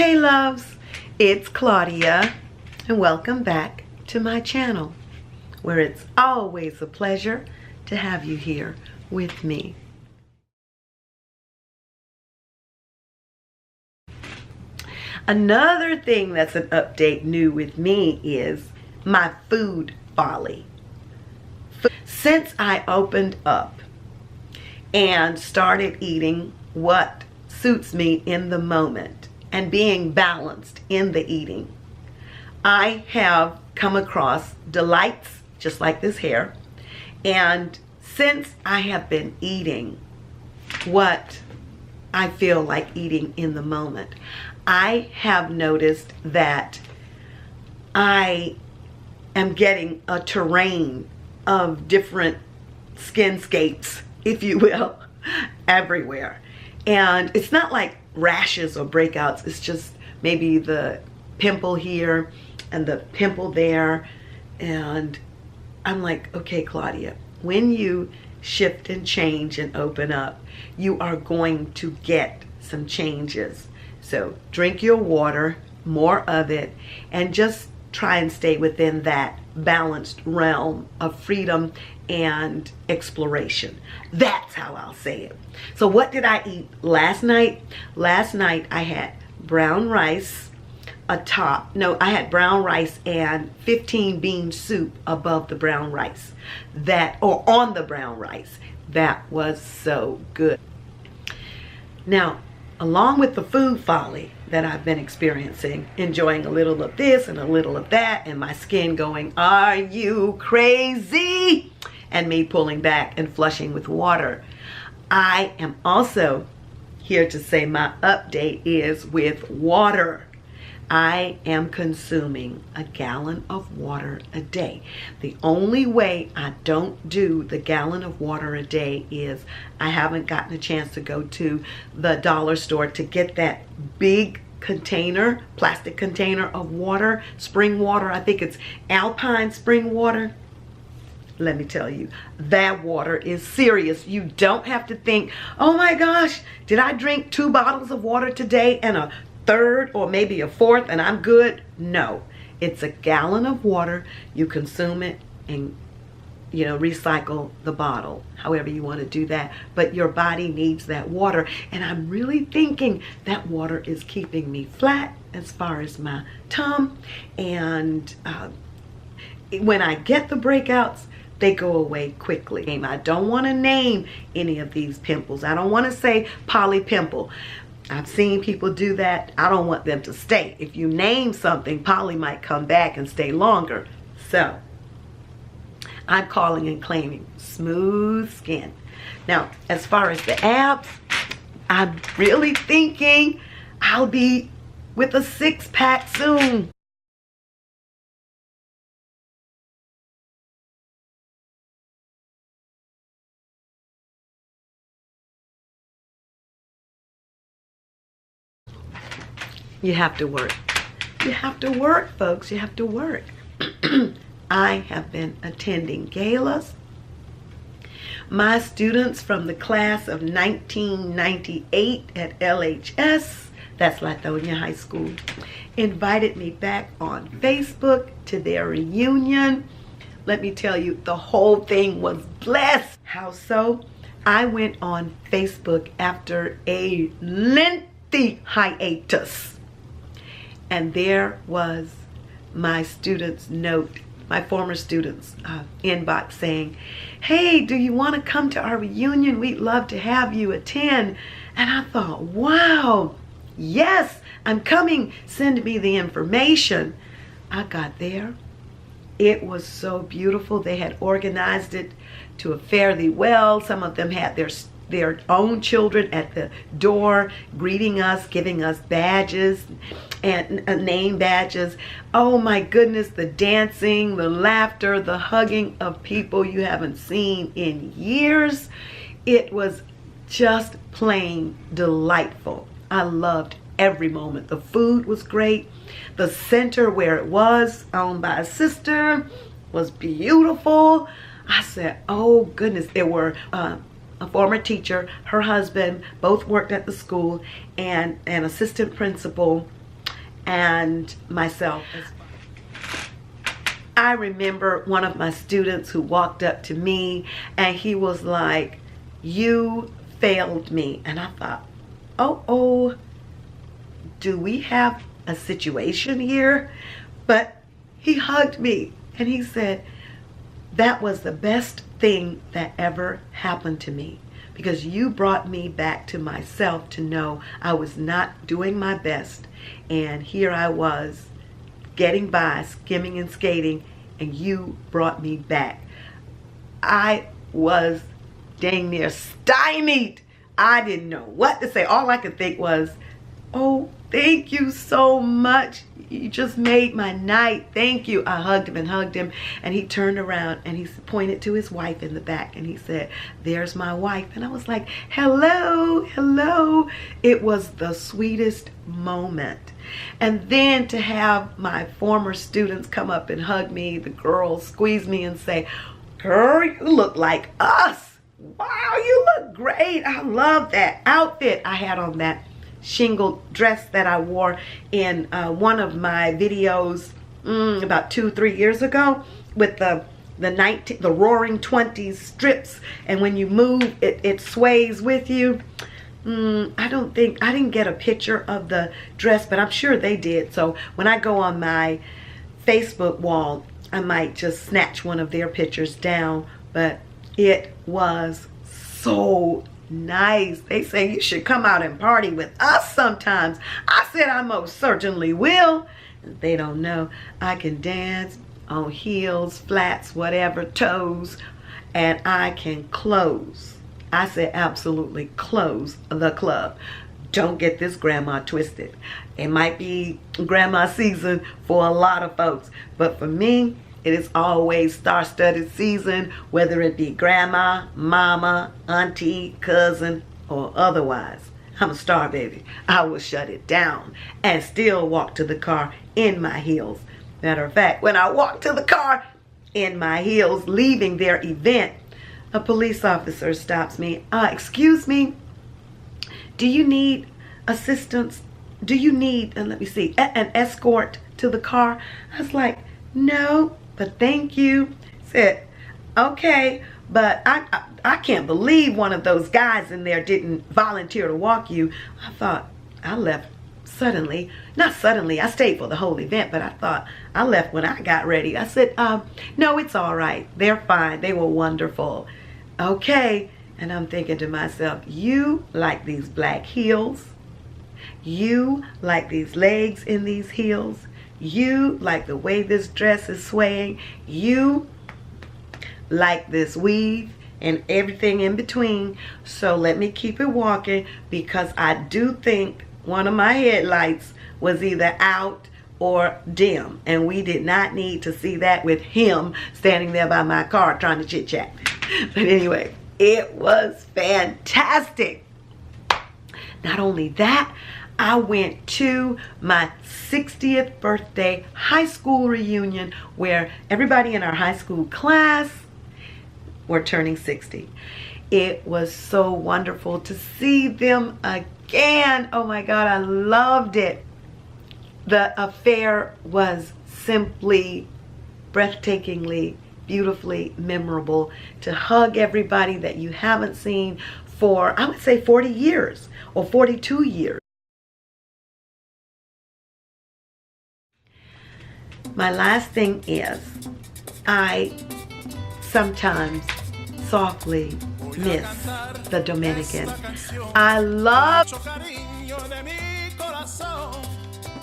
Hey loves, it's Claudia and welcome back to my channel where it's always a pleasure to have you here with me. Another thing that's an update new with me is my food folly. Since I opened up and started eating what suits me in the moment and being balanced in the eating, I have come across delights just like this hair. And since I have been eating what I feel like eating in the moment, I have noticed that I am getting a terrain of different skinscapes, if you will, everywhere. And it's not like rashes or breakouts, it's just maybe the pimple here and the pimple there. And I'm like, okay, Claudia, when you shift and change and open up, you are going to get some changes. So drink your water, more of it, and just try and stay within that balanced realm of freedom and exploration. That's how I'll say it. So what did I eat last night? Last night I had brown rice I had brown rice and 15 bean soup above the brown rice. On the brown rice. That was so good. Now, along with the food folly that I've been experiencing, enjoying a little of this and a little of that, and my skin going, "Are you crazy?" and me pulling back and flushing with water, I am also here to say my update is with water. I am consuming a gallon of water a day. The only way I don't do the gallon of water a day is I haven't gotten a chance to go to the dollar store to get that big container, plastic container of water, spring water. I think it's Alpine spring water. Let me tell you, that water is serious. You don't have to think, oh my gosh, did I drink 2 bottles of water today and a third or maybe a fourth and I'm good? No, it's a gallon of water. You consume it and recycle the bottle, however you want to do that, but your body needs that water. And I'm really thinking that water is keeping me flat as far as my tum, and when I get the breakouts, they go away quickly. I don't want to name any of these pimples. I don't want to say poly pimple. I've seen people do that. I don't want them to stay. If you name something, poly might come back and stay longer. So I'm calling and claiming smooth skin. Now, as far as the abs, I'm really thinking I'll be with a 6-pack soon. You have to work. You have to work, folks. You have to work. I have been attending galas. My students from the class of 1998 at LHS, that's Lithonia High School, invited me back on Facebook to their reunion. Let me tell you, the whole thing was blessed. How so? I went on Facebook after a lengthy hiatus. And there was my students' note, my former students' inbox saying, "Hey, do you want to come to our reunion? We'd love to have you attend." And I thought, wow, yes, I'm coming. Send me the information. I got there. It was so beautiful. They had organized it to a fairly well. Some of them had their own children at the door greeting us, giving us badges and name badges. Oh my goodness, the dancing, the laughter, the hugging of people you haven't seen in years. It was just plain delightful. I loved every moment. The food was great. The center where it was, owned by a sister, was beautiful. I said, oh goodness, there were a former teacher, her husband, both worked at the school, and an assistant principal, and myself. I remember one of my students who walked up to me and he was like, "You failed me." And I thought, oh, do we have a situation here? But he hugged me and he said, "That was the best thing that ever happened to me, because you brought me back to myself to know I was not doing my best. And here I was getting by, skimming and skating, and you brought me back." I was dang near stymied. I didn't know what to say. All I could think was, "Oh, thank you so much. You just made my night. Thank you." I hugged him, and he turned around and he pointed to his wife in the back and he said, "There's my wife." And I was like, "Hello, hello." It was the sweetest moment. And then to have my former students come up and hug me, the girls squeeze me and say, "Girl, you look like us. Wow, you look great. I love that outfit." I had on that shingled dress that I wore in one of my videos about 2-3 years ago, with the roaring 20s strips, and when you move it sways with you. I didn't get a picture of the dress, but I'm sure they did. So when I go on my Facebook wall, I might just snatch one of their pictures down. But it was so nice. They say you should come out and party with us sometimes. I said I most certainly will. They don't know I can dance on heels, flats, whatever, toes, and I can close. I said absolutely close the club. Don't get this grandma twisted. It might be grandma season for a lot of folks, but for me, it is always star-studded season, whether it be grandma, mama, auntie, cousin, or otherwise. I'm a star baby. I will shut it down and still walk to the car in my heels. Matter of fact, when I walk to the car in my heels, leaving their event, a police officer stops me. "Excuse me, do you need assistance? Do you need, let me see, an escort to the car?" I was like, "No, but thank you." Said, "Okay, but I can't believe one of those guys in there didn't volunteer to walk you." I thought, I left suddenly. Not suddenly, I stayed for the whole event, but I thought I left when I got ready. I said, "No, it's all right. They're fine. They were wonderful." Okay. And I'm thinking to myself, you like these black heels. You like these legs in these heels. You like the way this dress is swaying. You like this weave and everything in between. So let me keep it walking, because I do think one of my headlights was either out or dim, and we did not need to see that with him standing there by my car trying to chit chat. But anyway, it was fantastic. Not only that, I went to my 60th birthday high school reunion where everybody in our high school class were turning 60. It was so wonderful to see them again. Oh my God, I loved it. The affair was simply breathtakingly, beautifully memorable. To hug everybody that you haven't seen for, I would say, 40 years or 42 years. My last thing is, I sometimes softly miss the Dominican. I love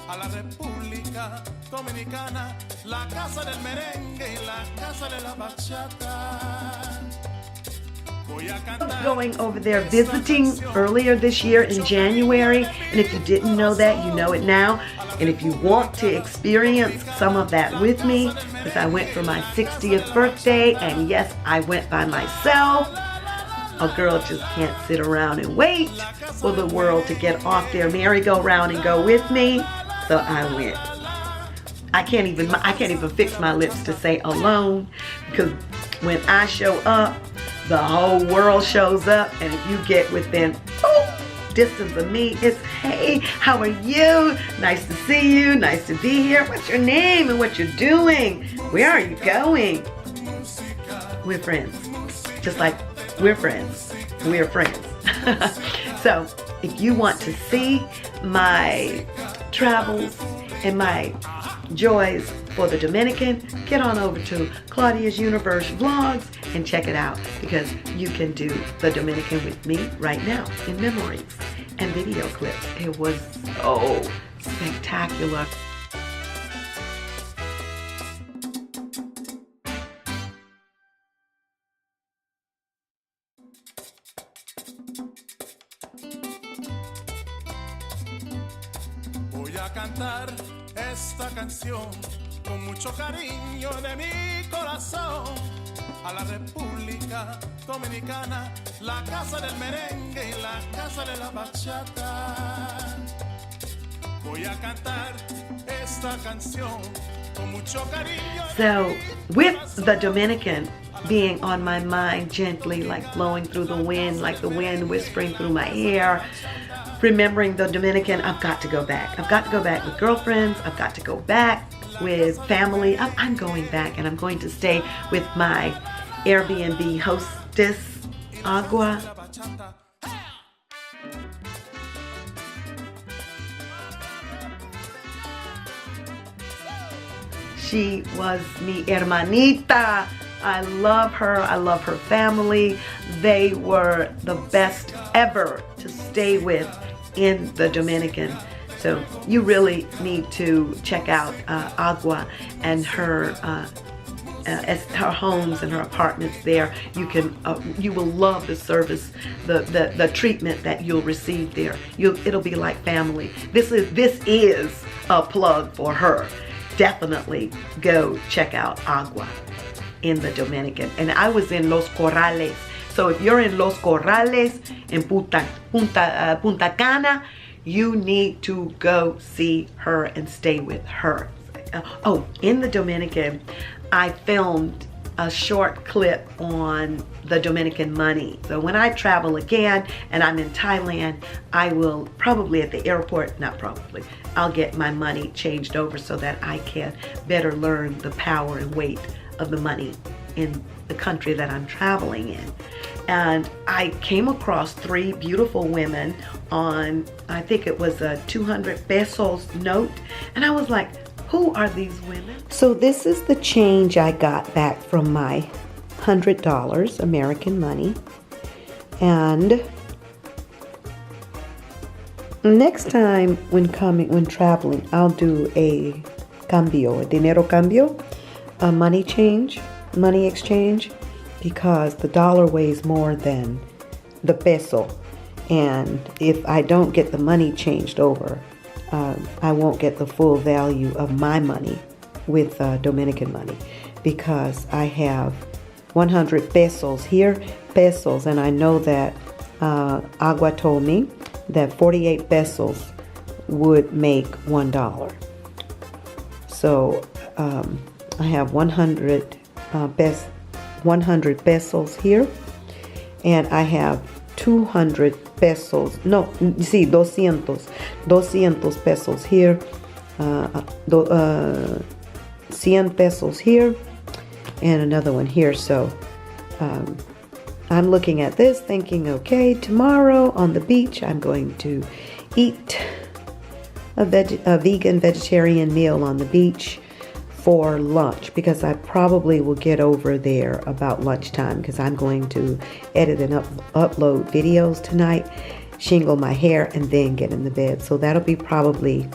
a la República Dominicana, la casa del merengue y la casa de la bachata. Going over there visiting earlier this year in January, and if you didn't know that, you know it now. And if you want to experience some of that with me, because I went for my 60th birthday, and yes, I went by myself. A girl just can't sit around and wait for the world to get off their merry-go-round and go with me. So I went. I can't even fix my lips to say alone, because when I show up, the whole world shows up, and if you get within distance of me. It's, hey, how are you? Nice to see you. Nice to be here. What's your name and what you're doing? Where are you going? We're friends. Just like we're friends. We're friends. So if you want to see my travels and my joys for the Dominican, get on over to Claudia's Universe Vlogs and check it out, because you can do the Dominican with me right now in memories and video clips. It was so spectacular. Voy a cantar esta canción con mucho cariño de mi corazón a la República Dominicana, la casa del merengue y la casa de la bachata. Voy a cantar esta canción con mucho cariño. So, with the Dominican being on my mind gently, like blowing through the wind, like the wind whispering through my hair, remembering the Dominican, I've got to go back. I've got to go back with girlfriends. I've got to go back with family. I'm going back, and I'm going to stay with my Airbnb hostess, Agua. She was mi hermanita. I love her. I love her family. They were the best ever to stay with in the Dominican. So you really need to check out Agua and her her homes and her apartments there. You will love the service, the treatment that you'll receive there. It'll be like family. This is a plug for her. Definitely go check out Agua in the Dominican. And I was in Los Corrales. So if you're in Los Corrales in Punta Cana, you need to go see her and stay with her. Oh, in the Dominican, I filmed a short clip on the Dominican money. So when I travel again and I'm in Thailand, I will probably at the airport, not probably, I'll get my money changed over so that I can better learn the power and weight of the money in the country that I'm traveling in. And I came across 3 beautiful women on, I think it was a 200 pesos note. And I was like, who are these women? So this is the change I got back from my $100 American money. And next time when traveling, I'll do a cambio, a dinero cambio, a money exchange, because the dollar weighs more than the peso. And if I don't get the money changed over, I won't get the full value of my money with Dominican money, because I have 100 pesos here, and I know that Agua told me that 48 pesos would make $1. So I have 100 pesos here, and I have 200 pesos, no, you see, 200 pesos here, 100 pesos here, and another one here. So I'm looking at this thinking, okay, tomorrow on the beach I'm going to eat a vegan vegetarian meal on the beach for lunch, because I probably will get over there about lunchtime, because I'm going to edit and upload videos tonight, shingle my hair, and then get in the bed. So that'll be probably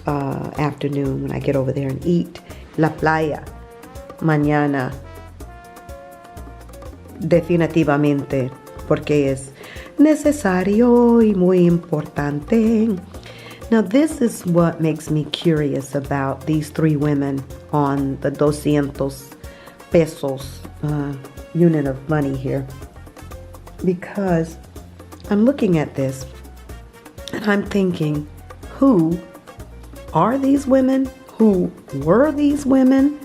afternoon when I get over there and eat. La playa mañana, definitivamente, porque es necesario y muy importante. Now this is what makes me curious about these 3 women on the 200 pesos unit of money here, because I'm looking at this and I'm thinking, who are these women? Who were these women?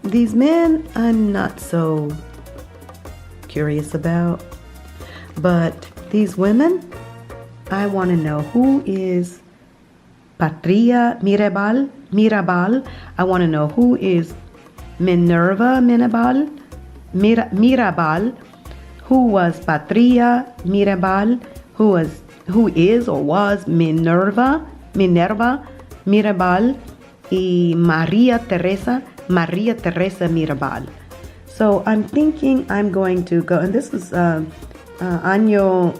These men I'm not so curious about, but these women, I want to know who is Patria Mirabal. I want to know who is Minerva Mirabal, who was Patria Mirabal, who is or was Minerva Mirabal, y Maria Teresa Mirabal. So I'm thinking I'm going to go, and this is año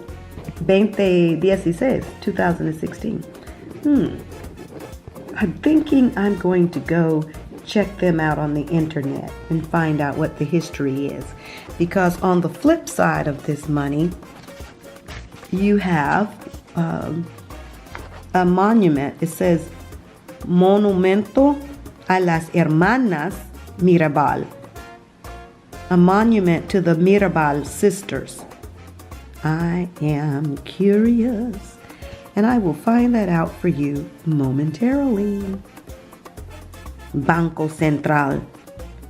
2016. I'm thinking I'm going to go check them out on the internet and find out what the history is. Because on the flip side of this money, you have a monument. It says Monumento a las Hermanas Mirabal. A monument to the Mirabal sisters. I am curious, and I will find that out for you momentarily. Banco Central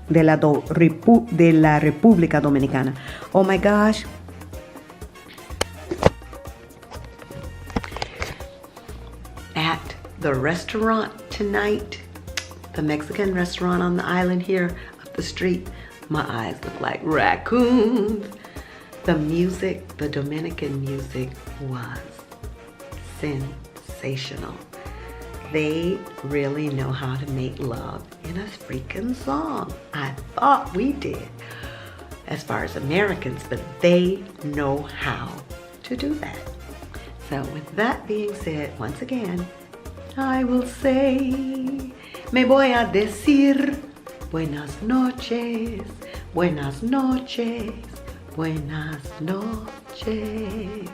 de la República Dominicana. Oh my gosh. At the restaurant tonight, the Mexican restaurant on the island here up the street, my eyes look like raccoons. The music, the Dominican music, was sensational. They really know how to make love in a freaking song. I thought we did as far as Americans, but they know how to do that. So with that being said, once again, I will say, me voy a decir, buenas noches, buenas noches, buenas noches.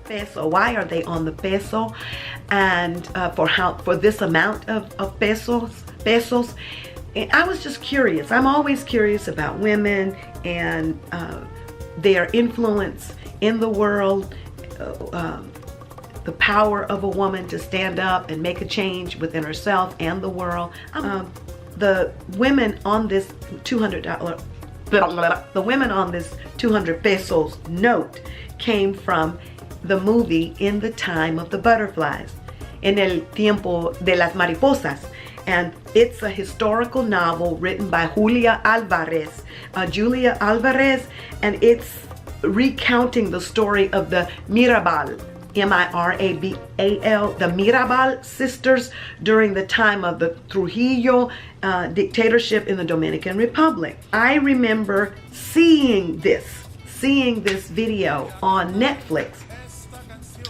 Peso. Why are they on the peso? And for this amount of pesos? And I was just curious. I'm always curious about women and their influence in the world, the power of a woman to stand up and make a change within herself and the world. The women on this $200, the women on this 200 pesos note came from the movie In the Time of the Butterflies, En el Tiempo de las Mariposas. And it's a historical novel written by Julia Alvarez, and it's recounting the story of the Mirabal, Mirabal, the Mirabal sisters during the time of the Trujillo dictatorship in the Dominican Republic. I remember seeing this video on Netflix.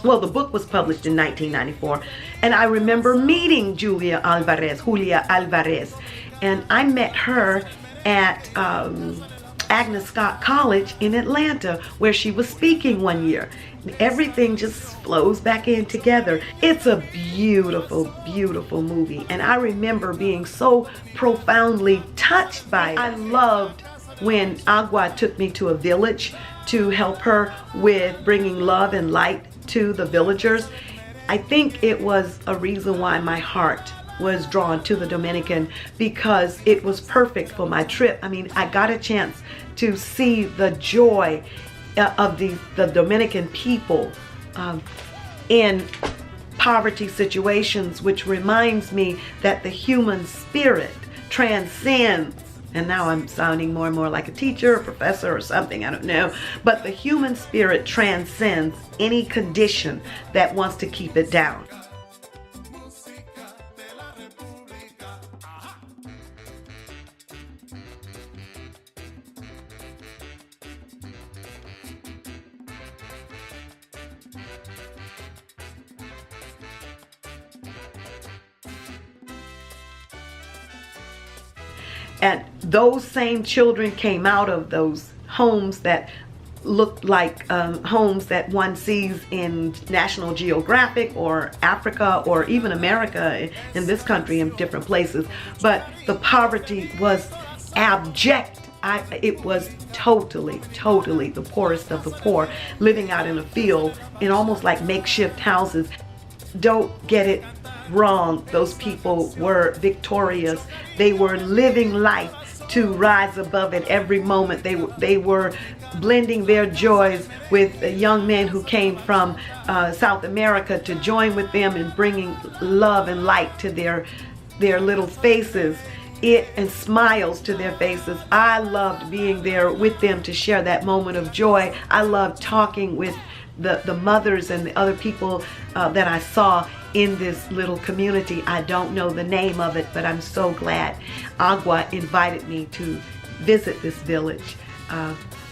Well, the book was published in 1994, and I remember meeting Julia Alvarez, and I met her at Agnes Scott College in Atlanta, where she was speaking one year. Everything just flows back in together. It's a beautiful, beautiful movie, and I remember being so profoundly touched by it. I loved when Agua took me to a village to help her with bringing love and light to the villagers. I think it was a reason why my heart was drawn to the Dominican, because it was perfect for my trip. I mean, I got a chance to see the joy of the Dominican people in poverty situations, which reminds me that the human spirit transcends. And now I'm sounding more and more like a teacher, a professor, or something, I don't know. But the human spirit transcends any condition that wants to keep it down. And those same children came out of those homes that looked like homes that one sees in National Geographic or Africa or even America, in this country, in different places. But the poverty was abject. It was totally the poorest of the poor, living out in a field in almost like makeshift houses. Don't get it wrong. Those people were victorious. They were living life to rise above it every moment. They were blending their joys with young men who came from South America to join with them in bringing love and light to their little faces, and smiles to their faces. I loved being there with them to share that moment of joy. I loved talking with the mothers and the other people that I saw in this little community. I don't know the name of it, but I'm so glad Agua invited me to visit this village,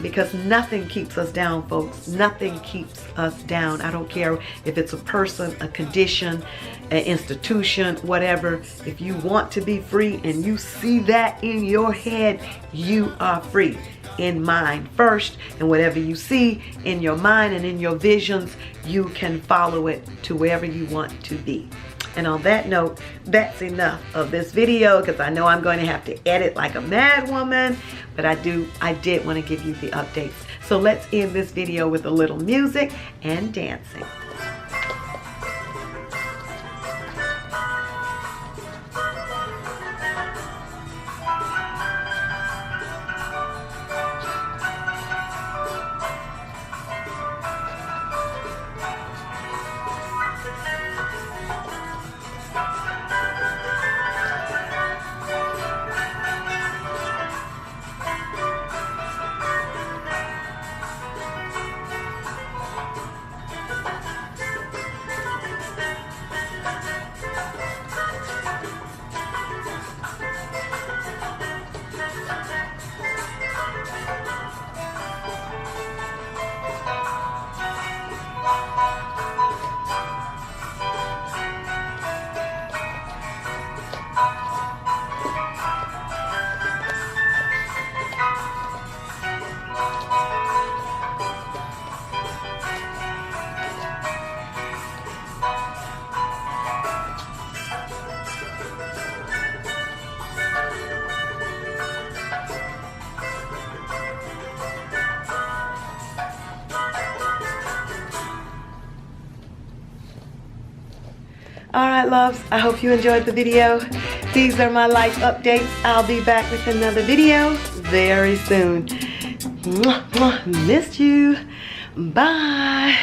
because nothing keeps us down, folks. Nothing keeps us down. I don't care if it's a person, a condition, an institution, whatever. If you want to be free and you see that in your head, you are free. In mind first, and whatever you see in your mind and in your visions, you can follow it to wherever you want to be. And on that note, that's enough of this video, because I know I'm going to have to edit like a mad woman, but I did want to give you the updates. So let's end this video with a little music and dancing. Alright, loves, I hope you enjoyed the video. These are my life updates. I'll be back with another video very soon. Mwah, mwah, missed you. Bye.